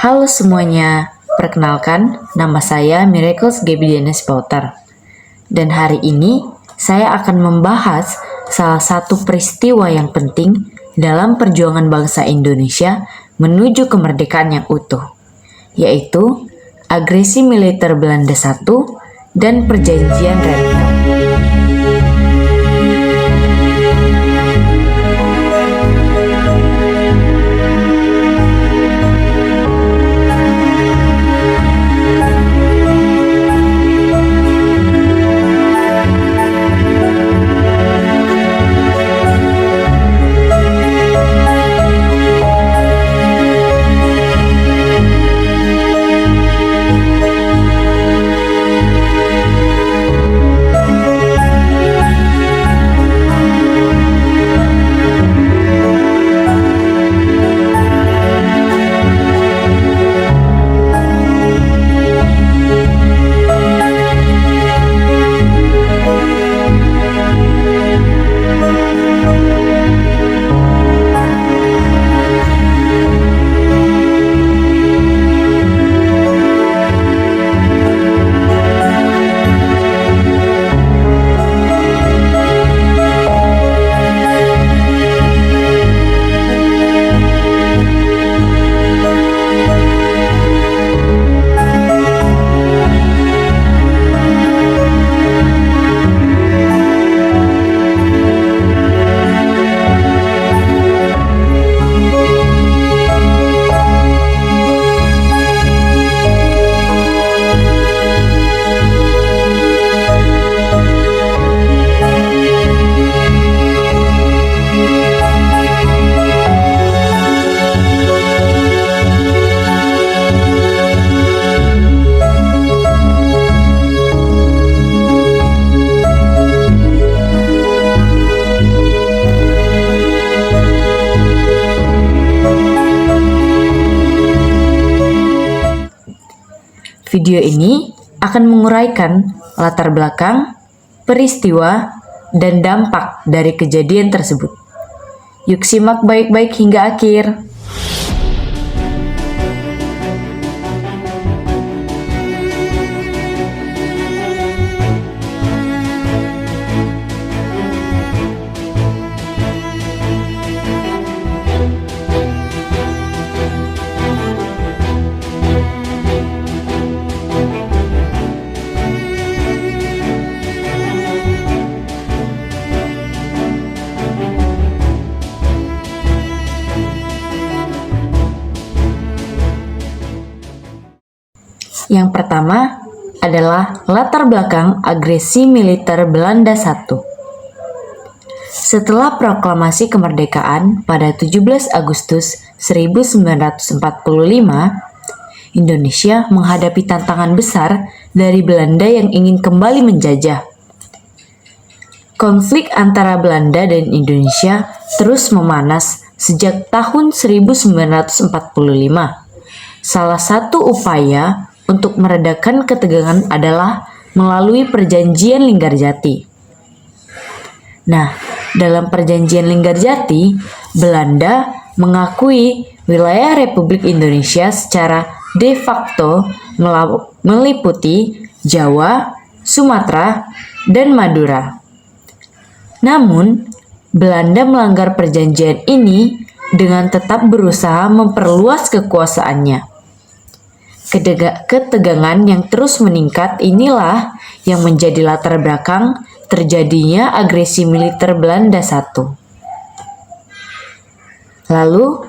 Halo semuanya, perkenalkan nama saya Miracles Gabrianes Pauter. Dan hari ini saya akan membahas salah satu peristiwa yang penting dalam perjuangan bangsa Indonesia menuju kemerdekaan yang utuh, yaitu agresi militer Belanda I dan Perjanjian Rempel. Video ini akan menguraikan latar belakang, peristiwa, dan dampak dari kejadian tersebut. Yuk simak baik-baik hingga akhir. Yang pertama adalah latar belakang agresi militer Belanda I. Setelah proklamasi kemerdekaan pada 17 Agustus 1945, Indonesia menghadapi tantangan besar dari Belanda yang ingin kembali menjajah. Konflik antara Belanda dan Indonesia terus memanas sejak tahun 1945. Salah satu upaya untuk meredakan ketegangan adalah melalui Perjanjian Linggarjati. Nah, dalam Perjanjian Linggarjati, Belanda mengakui wilayah Republik Indonesia secara de facto meliputi Jawa, Sumatera, dan Madura. Namun, Belanda melanggar perjanjian ini dengan tetap berusaha memperluas kekuasaannya. Ketegangan yang terus meningkat inilah yang menjadi latar belakang terjadinya agresi militer Belanda I. Lalu,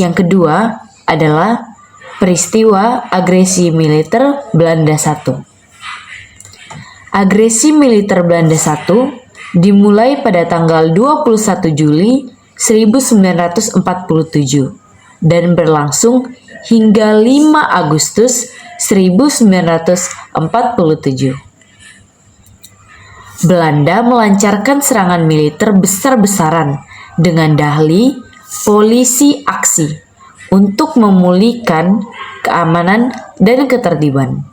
yang kedua adalah peristiwa agresi militer Belanda I. Agresi militer Belanda I dimulai pada tanggal 21 Juli 1947 dan berlangsung hingga 5 Agustus 1947. Belanda melancarkan serangan militer besar-besaran dengan dahli polisi aksi untuk memulihkan keamanan dan ketertiban.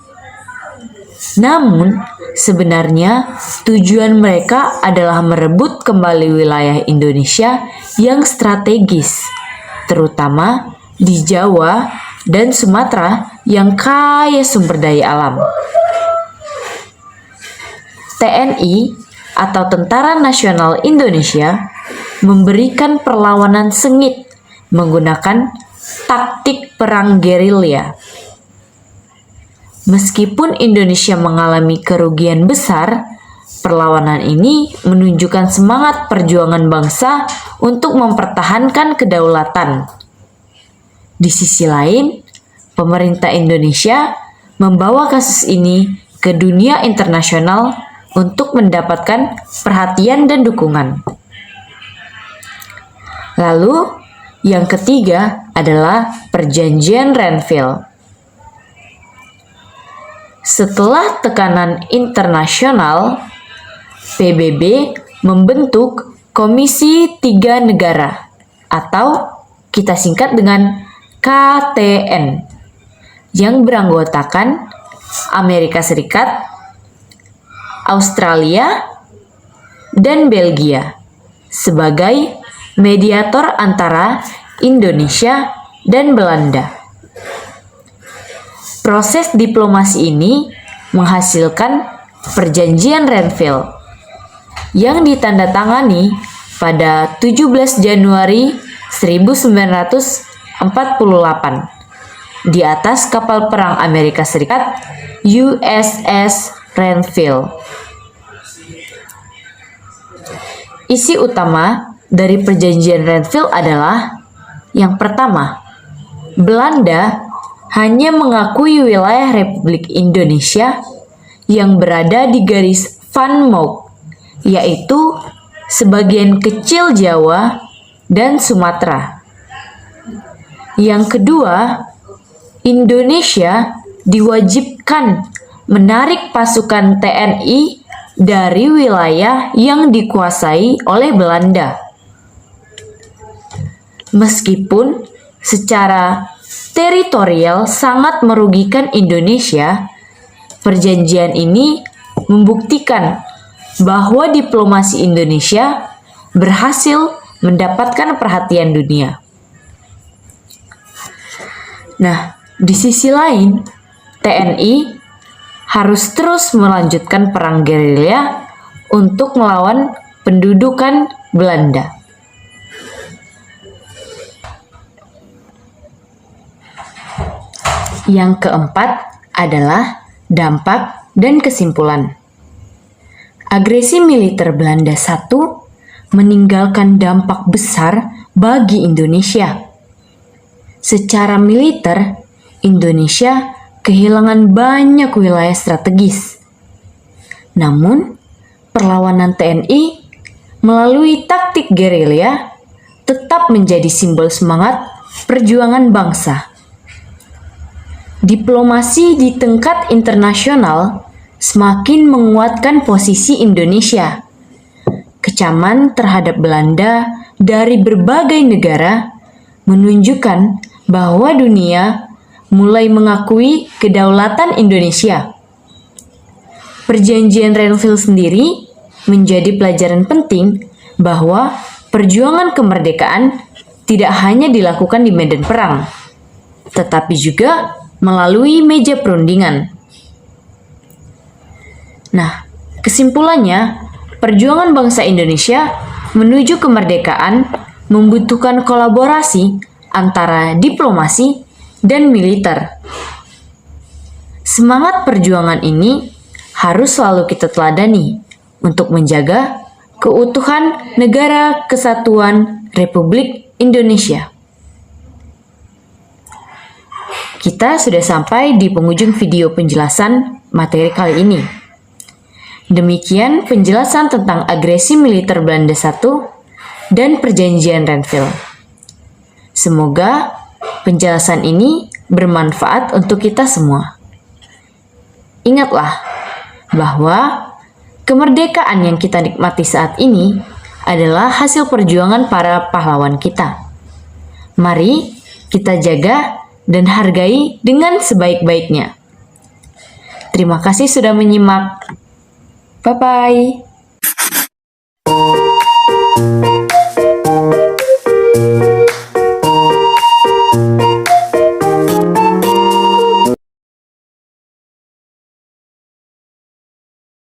Namun, sebenarnya tujuan mereka adalah merebut kembali wilayah Indonesia yang strategis, terutama di Jawa dan Sumatera yang kaya sumber daya alam. TNI atau Tentara Nasional Indonesia memberikan perlawanan sengit menggunakan taktik perang gerilya. Meskipun Indonesia mengalami kerugian besar, perlawanan ini menunjukkan semangat perjuangan bangsa untuk mempertahankan kedaulatan. Di sisi lain, pemerintah Indonesia membawa kasus ini ke dunia internasional untuk mendapatkan perhatian dan dukungan. Lalu, yang ketiga adalah Perjanjian Renville. Setelah tekanan internasional, PBB membentuk Komisi Tiga Negara atau kita singkat dengan KTN yang beranggotakan Amerika Serikat, Australia, dan Belgia sebagai mediator antara Indonesia dan Belanda. Proses diplomasi ini menghasilkan Perjanjian Renville yang ditandatangani pada 17 Januari 1948 di atas kapal perang Amerika Serikat USS Renville. Isi utama dari Perjanjian Renville adalah yang pertama, Belanda hanya mengakui wilayah Republik Indonesia yang berada di garis Van Mook, yaitu sebagian kecil Jawa dan Sumatera. Yang kedua, Indonesia diwajibkan menarik pasukan TNI dari wilayah yang dikuasai oleh Belanda. Meskipun secara teritorial sangat merugikan Indonesia, perjanjian ini membuktikan bahwa diplomasi Indonesia berhasil mendapatkan perhatian dunia. Nah, di sisi lain, TNI harus terus melanjutkan perang gerilya untuk melawan pendudukan Belanda. Yang keempat adalah dampak dan kesimpulan. Agresi militer Belanda I meninggalkan dampak besar bagi Indonesia. Secara militer, Indonesia kehilangan banyak wilayah strategis. Namun, perlawanan TNI melalui taktik gerilya tetap menjadi simbol semangat perjuangan bangsa. Diplomasi di tingkat internasional semakin menguatkan posisi Indonesia. Kecaman terhadap Belanda dari berbagai negara menunjukkan bahwa dunia mulai mengakui kedaulatan Indonesia. Perjanjian Renville sendiri menjadi pelajaran penting bahwa perjuangan kemerdekaan tidak hanya dilakukan di medan perang, tetapi juga melalui meja perundingan. Nah, kesimpulannya, perjuangan bangsa Indonesia menuju kemerdekaan membutuhkan kolaborasi antara diplomasi dan militer. Semangat perjuangan ini harus selalu kita teladani untuk menjaga keutuhan Negara Kesatuan Republik Indonesia. Kita sudah sampai di penghujung video penjelasan materi kali ini. Demikian penjelasan tentang agresi militer Belanda I dan Perjanjian Renville. Semoga penjelasan ini bermanfaat untuk kita semua. Ingatlah bahwa kemerdekaan yang kita nikmati saat ini adalah hasil perjuangan para pahlawan kita. Mari kita jaga dan hargai dengan sebaik-baiknya. Terima kasih sudah menyimak. Bye-bye.